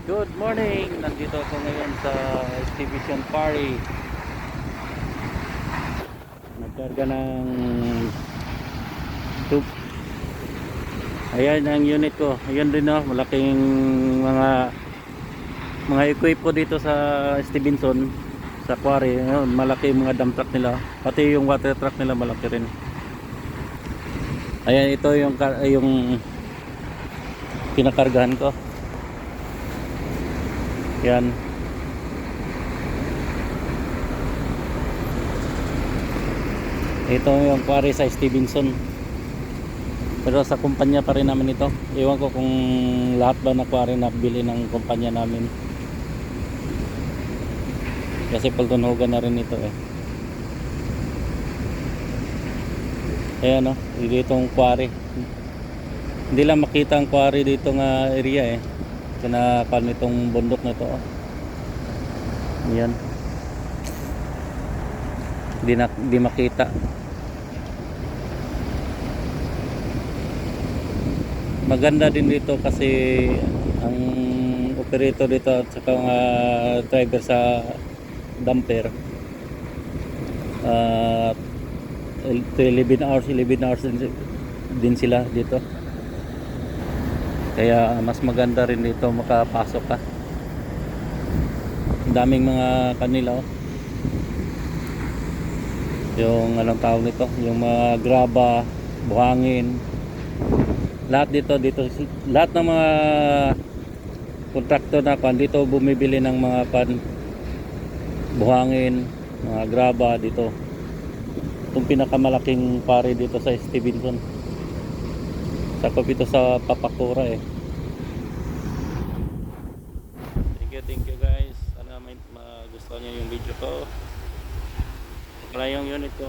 Good morning! Nandito ako ngayon sa exhibition Quarry. Nagkarga ng tube. Ayan ang unit ko. Ayan din malaking mga equip ko dito sa Stevenson sa quarry. Ayun, malaki yung mga dump truck nila. Pati yung water truck nila malaki rin. Ayan, ito yung pinakargahan ko. Yan. Ito yung quarry sa Stevenson. Pero sa kumpanya pa rin namin ito. Ewan ko kung lahat ba na quarry na bili ng kumpanya namin. Kasi Pulton-Hogan na rin ito eh. Ayan dito ang quarry. Hindi lang makita ang quarry dito nga area eh. Kinapan itong bundok na ito. Ayan. Hindi makita. Maganda din dito kasi ang operator dito at saka mga driver sa dumper 11 hours din sila dito, kaya mas maganda rin dito makapasok ka. Ang daming mga kanila yung anong tawag nito, yung mga graba, buhangin, lahat dito lahat ng mga kontraktor na dito bumibili ng mga buhangin, mga graba dito. Itong pinakamalaking pare dito sa Stevenson, sakop ito sa Papakura eh. Thank you guys, sana magustuhan nyo yung video ko. Wala yung unit ko.